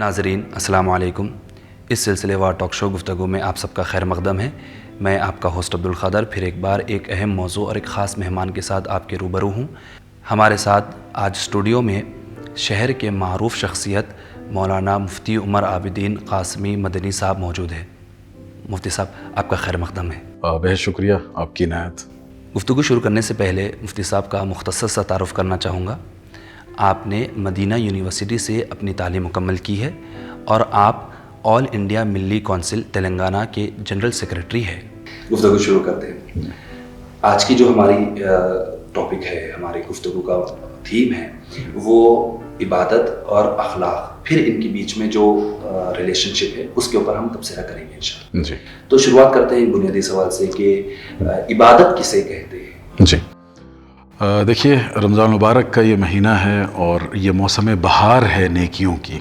ناظرین السلام علیکم۔ اس سلسلے وار ٹاک شو گفتگو میں آپ سب کا خیر مقدم ہے۔ میں آپ کا ہوسٹ عبدالقادر پھر ایک بار ایک اہم موضوع اور ایک خاص مہمان کے ساتھ آپ کے روبرو ہوں۔ ہمارے ساتھ آج اسٹوڈیو میں شہر کے معروف شخصیت مولانا مفتی عمر عابدین قاسمی مدنی صاحب موجود ہیں۔ مفتی صاحب آپ کا خیر مقدم ہے۔ بہت شکریہ آپ کی عنایت۔ گفتگو شروع کرنے سے پہلے مفتی صاحب کا مختصر سا تعارف کرنا چاہوں گا۔ آپ نے مدینہ یونیورسٹی سے اپنی تعلیم مکمل کی ہے اور آپ آل انڈیا ملی کونسل تلنگانہ کے جنرل سیکرٹری ہیں۔ گفتگو شروع کرتے ہیں۔ آج کی جو ہماری ٹاپک ہے، ہماری گفتگو کا تھیم ہے، وہ عبادت اور اخلاق، پھر ان کے بیچ میں جو ریلیشن شپ ہے اس کے اوپر ہم تبصرہ کریں گے انشاءاللہ۔ جی، تو شروعات کرتے ہیں بنیادی سوال سے کہ عبادت کسے کہتے ہیں؟ جی، دیکھیے رمضان مبارک کا یہ مہینہ ہے اور یہ موسم بہار ہے نیکیوں کی،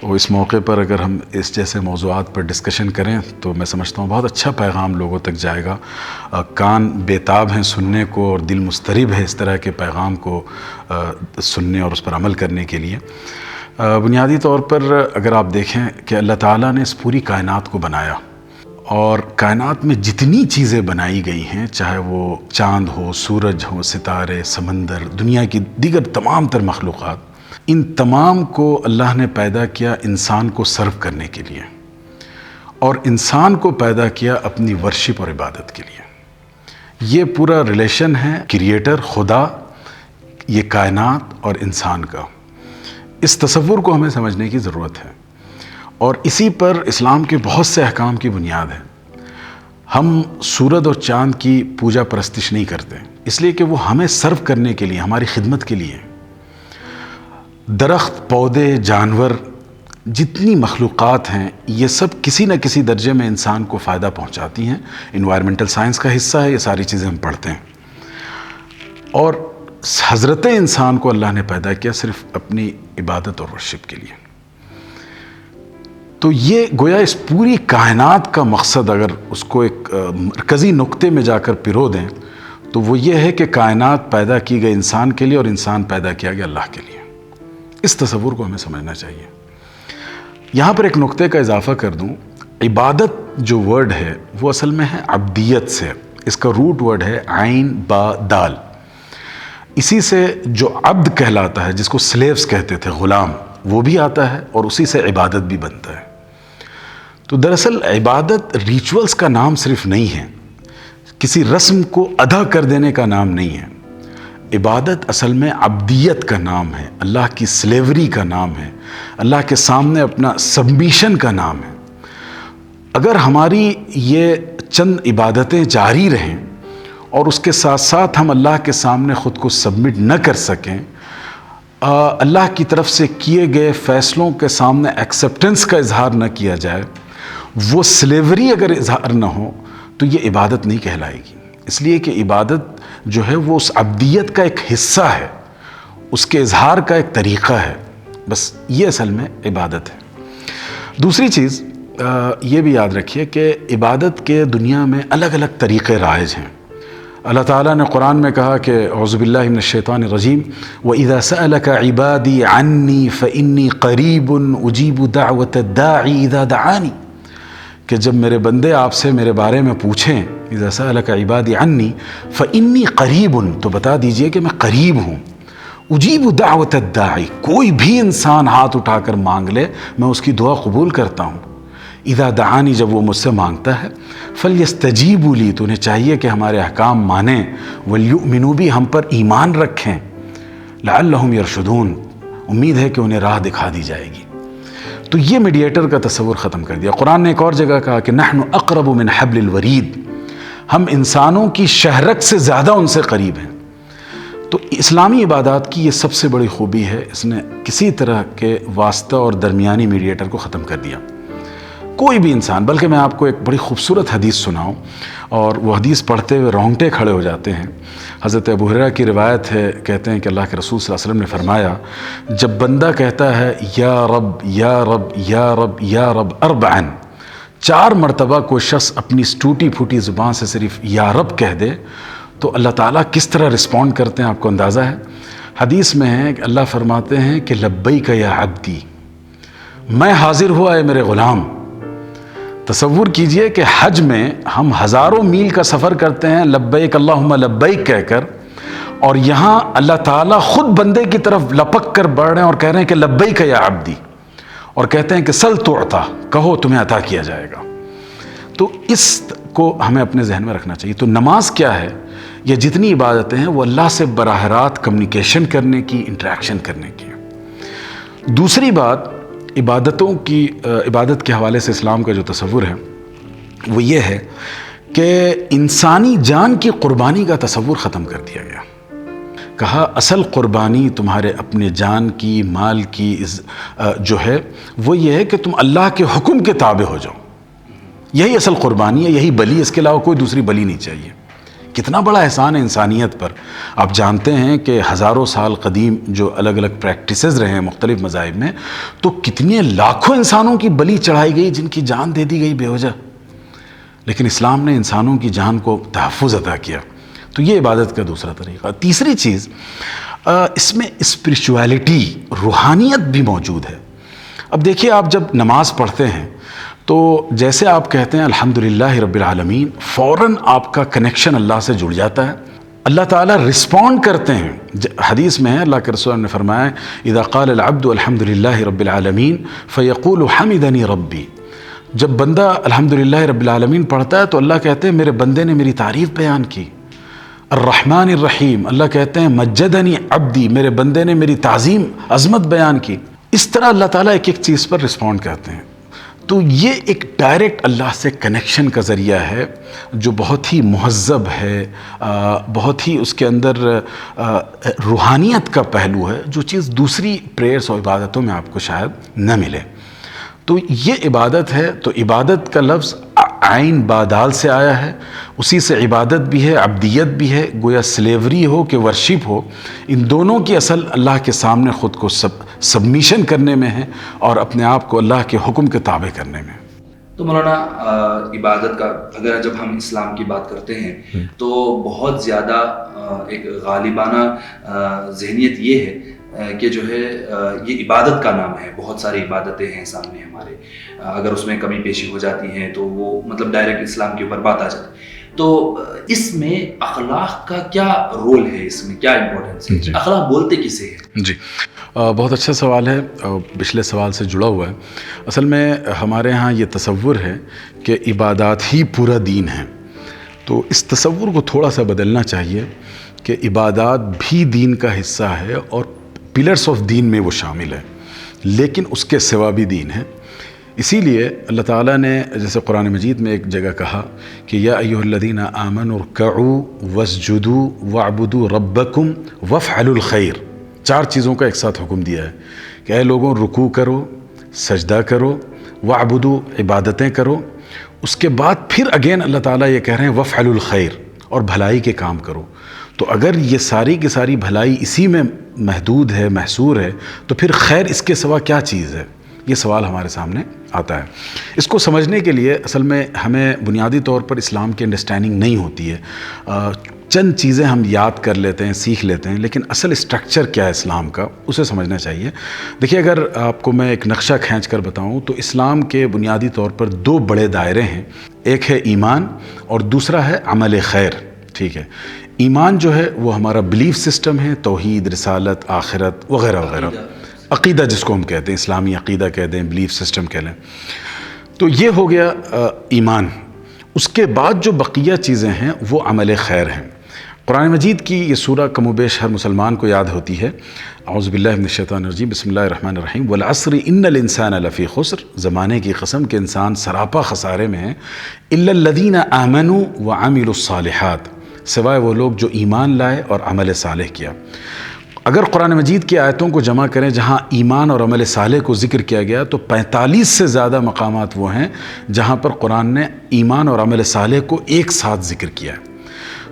اور اس موقع پر اگر ہم اس جیسے موضوعات پر ڈسکشن کریں تو میں سمجھتا ہوں بہت اچھا پیغام لوگوں تک جائے گا۔ کان بیتاب ہیں سننے کو اور دل مضطرب ہے اس طرح کے پیغام کو سننے اور اس پر عمل کرنے کے لیے۔ بنیادی طور پر اگر آپ دیکھیں کہ اللہ تعالیٰ نے اس پوری کائنات کو بنایا، اور کائنات میں جتنی چیزیں بنائی گئی ہیں، چاہے وہ چاند ہو، سورج ہو، ستارے، سمندر، دنیا کی دیگر تمام تر مخلوقات، ان تمام کو اللہ نے پیدا کیا انسان کو سرو کرنے کے لیے، اور انسان کو پیدا کیا اپنی ورشپ اور عبادت کے لیے۔ یہ پورا ریلیشن ہے کریٹر خدا، یہ کائنات اور انسان کا۔ اس تصور کو ہمیں سمجھنے کی ضرورت ہے، اور اسی پر اسلام کے بہت سے احکام کی بنیاد ہے۔ ہم سورج اور چاند کی پوجا پرستش نہیں کرتے، اس لیے کہ وہ ہمیں سرو کرنے کے لیے، ہماری خدمت کے لیے۔ درخت، پودے، جانور، جتنی مخلوقات ہیں، یہ سب کسی نہ کسی درجے میں انسان کو فائدہ پہنچاتی ہیں۔ انوائرمنٹل سائنس کا حصہ ہے، یہ ساری چیزیں ہم پڑھتے ہیں۔ اور حضرت انسان کو اللہ نے پیدا کیا صرف اپنی عبادت اور ورشپ کے لیے۔ تو یہ گویا اس پوری کائنات کا مقصد اگر اس کو ایک مرکزی نقطے میں جا کر پرو دیں تو وہ یہ ہے کہ کائنات پیدا کی گئی انسان کے لیے اور انسان پیدا کیا گیا اللہ کے لیے۔ اس تصور کو ہمیں سمجھنا چاہیے۔ یہاں پر ایک نقطے کا اضافہ کر دوں، عبادت جو ورڈ ہے وہ اصل میں ہے عبدیت سے، اس کا روٹ ورڈ ہے عین با دال۔ اسی سے جو عبد کہلاتا ہے، جس کو سلیوز کہتے تھے، غلام، وہ بھی آتا ہے اور اسی سے عبادت بھی بنتا ہے۔ تو دراصل عبادت ریچولز کا نام صرف نہیں ہے، کسی رسم کو ادا کر دینے کا نام نہیں ہے۔ عبادت اصل میں عبدیت کا نام ہے، اللہ کی سلیوری کا نام ہے، اللہ کے سامنے اپنا سبمیشن کا نام ہے۔ اگر ہماری یہ چند عبادتیں جاری رہیں اور اس کے ساتھ ساتھ ہم اللہ کے سامنے خود کو سبمٹ نہ کر سکیں، اللہ کی طرف سے کیے گئے فیصلوں کے سامنے ایکسیپٹنس کا اظہار نہ کیا جائے، وہ سلیوری اگر اظہار نہ ہو تو یہ عبادت نہیں کہلائے گی۔ اس لیے کہ عبادت جو ہے وہ اس عبدیت کا ایک حصہ ہے، اس کے اظہار کا ایک طریقہ ہے، بس یہ اصل میں عبادت ہے۔ دوسری چیز یہ بھی یاد رکھیے کہ عبادت کے دنیا میں الگ الگ طریقے رائج ہیں۔ اللہ تعالیٰ نے قرآن میں کہا کہ اعوذ باللہ من الشیطان الرجیم وَإِذَا سَأَلَكَ عِبَادِي عَنِّي فَإِنِّي قَرِيبٌ أُجِيبُ دَعْوَةَ الدَّاعِ إِذَا دَعَانِ، کہ جب میرے بندے آپ سے میرے بارے میں پوچھیں اِذَا سَأَلَكَ عِبَادِي عَنِّي فَإِنِّي قَرِيبٌ، تو بتا دیجئے کہ میں قریب ہوں۔ أُجِيبُ دَعْوَةَ الدَّاعِ، کوئی بھی انسان ہاتھ اٹھا کر مانگ لے میں اس کی دعا قبول کرتا ہوں۔ اذا دعانی، جب وہ مجھ سے مانگتا ہے، فلیستجیبوا لی، تو انہیں چاہیے کہ ہمارے احکام مانیں، ولیؤمنوا بی، ہم پر ایمان رکھیں، لعلہم یرشدون، امید ہے کہ انہیں راہ دکھا دی جائے گی۔ تو یہ میڈیٹر کا تصور ختم کر دیا۔ قرآن نے ایک اور جگہ کہا کہ نحن اقرب من حبل الورید، ہم انسانوں کی شہرک سے زیادہ ان سے قریب ہیں۔ تو اسلامی عبادات کی یہ سب سے بڑی خوبی ہے، اس نے کسی طرح کے واسطہ اور درمیانی میڈیٹر کو ختم کر دیا۔ کوئی بھی انسان، بلکہ میں آپ کو ایک بڑی خوبصورت حدیث سناؤں، اور وہ حدیث پڑھتے ہوئے رونگٹے کھڑے ہو جاتے ہیں۔ حضرت ابو ہریرہ کی روایت ہے، کہتے ہیں کہ اللہ کے رسول صلی اللہ علیہ وسلم نے فرمایا، جب بندہ کہتا ہے یا رب یا رب یا رب یا رب اربعاً، 4 مرتبہ کوئی شخص اپنی ٹوٹی پھوٹی زبان سے صرف یا رب کہہ دے تو اللہ تعالیٰ کس طرح رسپونڈ کرتے ہیں آپ کو اندازہ ہے؟ حدیث میں ہے کہ اللہ فرماتے ہیں کہ لبیک یا عبدی، میں حاضر ہوا اے میرے غلام. تصور کیجئے کہ حج میں ہم ہزاروں میل کا سفر کرتے ہیں لبیک اللہم لبیک کہہ کر، اور یہاں اللہ تعالیٰ خود بندے کی طرف لپک کر بڑھ رہے ہیں اور کہہ رہے ہیں کہ لبیک یا عبدی، اور کہتے ہیں کہ سل تعطا، کہو تمہیں عطا کیا جائے گا. تو اس کو ہمیں اپنے ذہن میں رکھنا چاہیے. تو نماز کیا ہے؟ یہ جتنی عبادتیں ہیں وہ اللہ سے براہ راست کمیونیکیشن کرنے کی، انٹریکشن کرنے کی. دوسری بات، عبادتوں کی عبادت کے حوالے سے اسلام کا جو تصور ہے وہ یہ ہے کہ انسانی جان کی قربانی کا تصور ختم کر دیا گیا. کہا اصل قربانی تمہارے اپنے جان کی، مال کی جو ہے وہ یہ ہے کہ تم اللہ کے حکم کے تابع ہو جاؤ. یہی اصل قربانی ہے، یہی بلی، اس کے علاوہ کوئی دوسری بلی نہیں چاہیے. کتنا بڑا احسان ہے انسانیت پر. آپ جانتے ہیں کہ ہزاروں سال قدیم جو الگ الگ پریکٹسز رہے ہیں مختلف مذاہب میں، تو کتنے لاکھوں انسانوں کی بلی چڑھائی گئی، جن کی جان دے دی گئی بے وجہ. لیکن اسلام نے انسانوں کی جان کو تحفظ عطا کیا. تو یہ عبادت کا دوسرا طریقہ. تیسری چیز، اس میں اسپریچویلٹی، روحانیت بھی موجود ہے. اب دیکھیے، آپ جب نماز پڑھتے ہیں تو جیسے آپ کہتے ہیں الحمدللہ رب العالمین، فوراً آپ کا کنیکشن اللہ سے جڑ جاتا ہے. اللہ تعالیٰ رسپونڈ کرتے ہیں. حدیث میں ہے، اللہ کے رسول نے فرمایا اذا قال العبد الحمدللہ رب العالمین فیقول حمدنی ربی. جب بندہ الحمدللہ رب العالمین پڑھتا ہے تو اللہ کہتے ہیں میرے بندے نے میری تعریف بیان کی. الرحمن الرحیم، اللہ کہتے ہیں مجدنی عبدی، میرے بندے نے میری تعظیم، عظمت بیان کی. اس طرح اللہ تعالیٰ ایک ایک چیز پر رسپونڈ کرتے ہیں. تو یہ ایک ڈائریکٹ اللہ سے کنیکشن کا ذریعہ ہے جو بہت ہی مہذب ہے، بہت ہی اس کے اندر روحانیت کا پہلو ہے، جو چیز دوسری پریئرز اور عبادتوں میں آپ کو شاید نہ ملے. تو یہ عبادت ہے. تو عبادت کا لفظ عین بادال سے آیا ہے، اسی سے عبادت بھی ہے، عبدیت بھی ہے. گویا سلیوری ہو کہ ورشپ ہو، ان دونوں کی اصل اللہ کے سامنے خود کو سبمیشن کرنے میں ہے اور اپنے آپ کو اللہ کے حکم کے تابع کرنے میں. تو مولانا، عبادت کا اگر جب ہم اسلام کی بات کرتے ہیں تو بہت زیادہ ایک غالبانہ ذہنیت یہ ہے کہ جو ہے یہ عبادت کا نام ہے. بہت ساری عبادتیں ہیں سامنے ہمارے، اگر اس میں کمی پیشی ہو جاتی ہیں تو وہ مطلب ڈائریکٹ اسلام کے اوپر بات آ جاتی ہے. تو اس میں اخلاق کا کیا رول ہے، اس میں کیا امپورٹنس ہے؟ اخلاق بولتے کسے ہیں؟ جی، بہت اچھا سوال ہے، پچھلے سوال سے جڑا ہوا ہے. اصل میں ہمارے ہاں یہ تصور ہے کہ عبادات ہی پورا دین ہے. تو اس تصور کو تھوڑا سا بدلنا چاہیے کہ عبادات بھی دین کا حصہ ہے اور پلرز آف دین میں وہ شامل ہے، لیکن اس کے سوا بھی دین ہے. اسی لیے اللہ تعالیٰ نے جیسے قرآن مجید میں ایک جگہ کہا کہ یا ایھا الذین آمنوا ارکعوا واسجدوا واعبدوا ربکم وافعلوا الخیر. 4 چیزوں کا ایک ساتھ حکم دیا ہے کہ اے لوگوں، رکوع کرو، سجدہ کرو، واعبدوا، عبادتیں کرو. اس کے بعد پھر اگین اللہ تعالیٰ یہ کہہ رہے ہیں وافعلوا الخیر، اور بھلائی کے کام کرو. تو اگر یہ ساری کی ساری بھلائی اسی میں محدود ہے، محصور ہے، تو پھر خیر اس کے سوا کیا چیز ہے؟ یہ سوال ہمارے سامنے آتا ہے. اس کو سمجھنے کے لیے اصل میں ہمیں بنیادی طور پر اسلام کی انڈرسٹینڈنگ نہیں ہوتی ہے. چند چیزیں ہم یاد کر لیتے ہیں، سیکھ لیتے ہیں، لیکن اصل اسٹرکچر کیا ہے اسلام کا، اسے سمجھنا چاہیے. دیکھیے، اگر آپ کو میں ایک نقشہ کھینچ کر بتاؤں تو اسلام کے بنیادی طور پر 2 بڑے دائرے ہیں. ایک ہے ایمان اور دوسرا ہے عمل خیر. ٹھیک ہے، ایمان جو ہے وہ ہمارا بلیف سسٹم ہے، توحید، رسالت، آخرت وغیرہ وغیرہ. عقیدہ جس کو ہم کہتے ہیں، اسلامی عقیدہ کہتے ہیں، بلیف سسٹم کہہ لیں. تو یہ ہو گیا ایمان. اس کے بعد جو بقیہ چیزیں ہیں وہ عمل خیر ہیں. قرآن مجید کی یہ سورہ کم و بیش ہر مسلمان کو یاد ہوتی ہے. اعوذ باللہ من الشیطان الرجیم، بسم اللہ الرحمن الرحیم. والعصر ان الانسان لفی خسر. زمانے کی قسم کہ انسان سراپا خسارے میں ہے. الا الذین آمنوا وعملوا الصالحات، سوائے وہ لوگ جو ایمان لائے اور عمل صالح کیا. اگر قرآن مجید کی آیتوں کو جمع کریں جہاں ایمان اور عمل صالح کو ذکر کیا گیا تو 45 سے زیادہ مقامات وہ ہیں جہاں پر قرآن نے ایمان اور عمل صالح کو ایک ساتھ ذکر کیا ہے.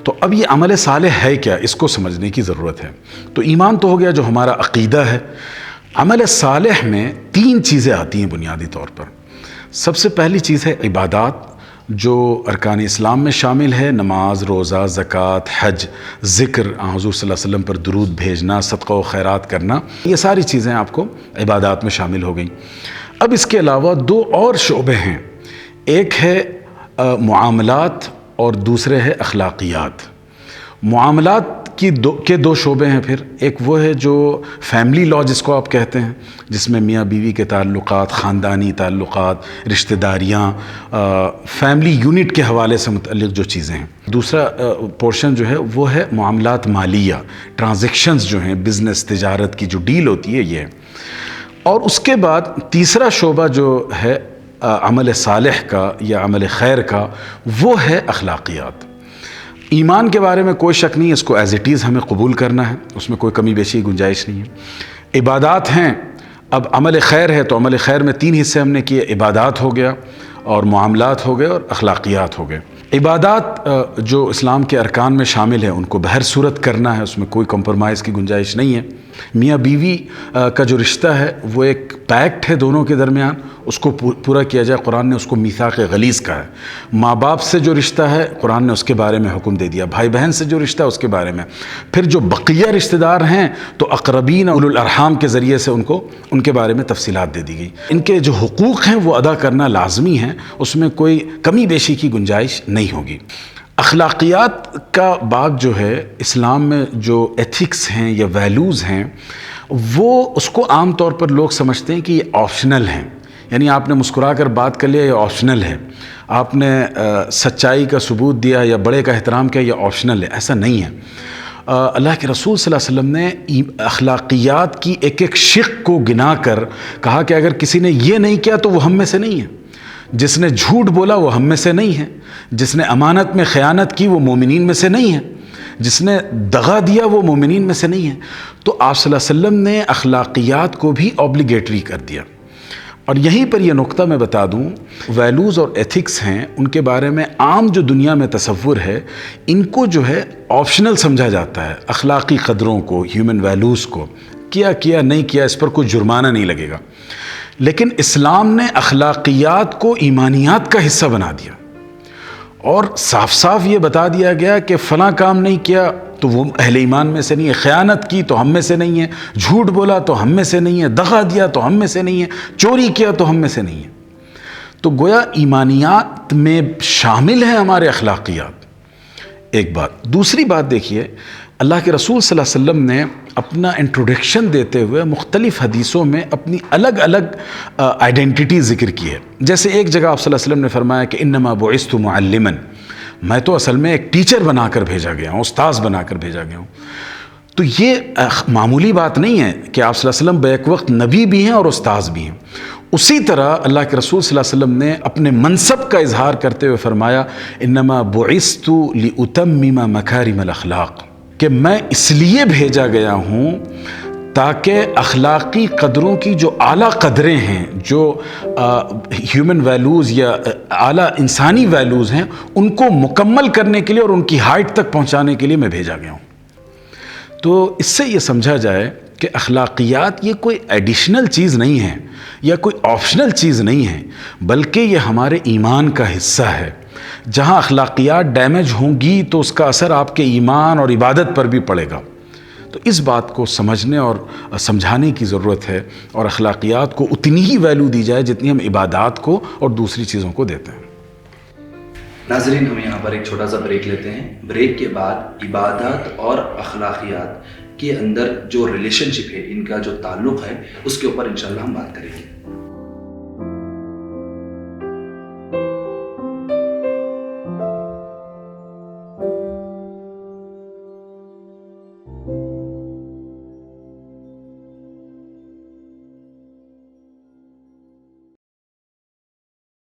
تو اب یہ عمل صالح ہے کیا، اس کو سمجھنے کی ضرورت ہے. تو ایمان تو ہو گیا جو ہمارا عقیدہ ہے. عمل صالح میں 3 چیزیں آتی ہیں بنیادی طور پر. سب سے پہلی چیز ہے عبادات، جو ارکان اسلام میں شامل ہے. نماز، روزہ، زکوٰۃ، حج، ذکر، حضور صلی اللہ علیہ وسلم پر درود بھیجنا، صدقہ و خیرات کرنا، یہ ساری چیزیں آپ کو عبادات میں شامل ہو گئیں. اب اس کے علاوہ دو اور شعبے ہیں، ایک ہے معاملات اور دوسرے ہے اخلاقیات۔ معاملات کے دو شعبے ہیں، پھر ایک وہ ہے جو فیملی لا جس کو آپ کہتے ہیں، جس میں میاں بیوی کے تعلقات، خاندانی تعلقات، رشتہ داریاں، فیملی یونٹ کے حوالے سے متعلق جو چیزیں ہیں۔ دوسرا پورشن جو ہے وہ ہے معاملات مالیہ، ٹرانزیکشنز جو ہیں، بزنس، تجارت کی جو ڈیل ہوتی ہے یہ۔ اور اس کے بعد تیسرا شعبہ جو ہے عمل صالح کا یا عمل خیر کا، وہ ہے اخلاقیات۔ ایمان کے بارے میں کوئی شک نہیں، اس کو ایز اٹ از ہمیں قبول کرنا ہے، اس میں کوئی کمی بیشی گنجائش نہیں ہے۔ عبادات ہیں، اب عمل خیر ہے تو عمل خیر میں 3 حصے ہم نے کیے، عبادات ہو گیا اور معاملات ہو گئے اور اخلاقیات ہو گئے۔ عبادات جو اسلام کے ارکان میں شامل ہیں ان کو بہر صورت کرنا ہے، اس میں کوئی کمپرومائز کی گنجائش نہیں ہے۔ میاں بیوی کا جو رشتہ ہے وہ ایک پیکٹ ہے دونوں کے درمیان، اس کو پورا کیا جائے، قرآن نے اس کو میثاق غلیظ کہا ہے۔ ماں باپ سے جو رشتہ ہے قرآن نے اس کے بارے میں حکم دے دیا، بھائی بہن سے جو رشتہ ہے اس کے بارے میں۔ پھر جو بقیہ رشتہ دار ہیں تو اقربین اولو الارحام کے ذریعے سے ان کے بارے میں تفصیلات دے دی گئی۔ ان کے جو حقوق ہیں وہ ادا کرنا لازمی ہے، اس میں کوئی کمی بیشی کی گنجائش نہیں ہوگی۔ اخلاقیات کا باب جو ہے، اسلام میں جو ایتھکس ہیں یا ویلیوز ہیں، وہ اس کو عام طور پر لوگ سمجھتے ہیں کہ یہ آپشنل ہیں، یعنی آپ نے مسکرا کر بات کر لیا یہ آپشنل ہے، آپ نے سچائی کا ثبوت دیا یا بڑے کا احترام کیا یہ آپشنل ہے۔ ایسا نہیں ہے۔ اللہ کے رسول صلی اللہ علیہ وسلم نے اخلاقیات کی ایک ایک شق کو گنا کر کہا کہ اگر کسی نے یہ نہیں کیا تو وہ ہم میں سے نہیں ہے، جس نے جھوٹ بولا وہ ہم میں سے نہیں ہے، جس نے امانت میں خیانت کی وہ مومنین میں سے نہیں ہے، جس نے دغا دیا وہ مومنین میں سے نہیں ہے۔ تو آپ صلی اللہ علیہ وسلم نے اخلاقیات کو بھی اوبلیگیٹری کر دیا۔ اور یہیں پر یہ نقطہ میں بتا دوں، ویلیوز اور ایتھکس ہیں، ان کے بارے میں عام جو دنیا میں تصور ہے، ان کو جو ہے آپشنل سمجھا جاتا ہے۔ اخلاقی قدروں کو، ہیومن ویلیوز کو کیا نہیں کیا اس پر کوئی جرمانہ نہیں لگے گا، لیکن اسلام نے اخلاقیات کو ایمانیات کا حصہ بنا دیا اور صاف صاف یہ بتا دیا گیا کہ فلاں کام نہیں کیا تو وہ اہل ایمان میں سے نہیں ہے، خیانت کی تو ہم میں سے نہیں ہے، جھوٹ بولا تو ہم میں سے نہیں ہے، دغا دیا تو ہم میں سے نہیں ہے، چوری کیا تو ہم میں سے نہیں ہے۔ تو گویا ایمانیات میں شامل ہیں ہمارے اخلاقیات، ایک بات۔ دوسری بات دیکھیے، اللہ کے رسول صلی اللہ علیہ وسلم نے اپنا انٹروڈکشن دیتے ہوئے مختلف حدیثوں میں اپنی الگ الگ آئیڈینٹی ذکر کی ہے۔ جیسے ایک جگہ آپ صلی اللہ علیہ وسلم نے فرمایا کہ انما بعثت معلما، میں تو اصل میں ایک ٹیچر بنا کر بھیجا گیا ہوں، استاذ بنا کر بھیجا گیا ہوں۔ تو یہ معمولی بات نہیں ہے کہ آپ صلی اللہ علیہ وسلم بیک وقت نبی بھی ہیں اور استاذ بھی ہیں۔ اسی طرح اللہ کے رسول صلی اللہ علیہ وسلم نے اپنے منصب کا اظہار کرتے ہوئے فرمایا انما بعثت لاتمم مکارم الاخلاق، کہ میں اس لیے بھیجا گیا ہوں تاکہ اخلاقی قدروں کی جو اعلیٰ قدریں ہیں، جو ہیومن ویلیوز یا اعلیٰ انسانی ویلیوز ہیں، ان کو مکمل کرنے کے لیے اور ان کی ہائٹ تک پہنچانے کے لیے میں بھیجا گیا ہوں۔ تو اس سے یہ سمجھا جائے کہ اخلاقیات یہ کوئی ایڈیشنل چیز نہیں ہے یا کوئی آپشنل چیز نہیں ہے، بلکہ یہ ہمارے ایمان کا حصہ ہے۔ جہاں اخلاقیات ڈیمیج ہوں گی تو اس کا اثر آپ کے ایمان اور عبادت پر بھی پڑے گا۔ تو اس بات کو سمجھنے اور سمجھانے کی ضرورت ہے، اور اخلاقیات کو اتنی ہی ویلیو دی جائے جتنی ہم عبادات کو اور دوسری چیزوں کو دیتے ہیں۔ ناظرین، ہم یہاں پر ایک چھوٹا سا بریک لیتے ہیں۔ بریک کے بعد عبادات اور اخلاقیات کے اندر جو ریلیشن شپ ہے، ان کا جو تعلق ہے، اس کے اوپر انشاءاللہ ہم بات کریں گے۔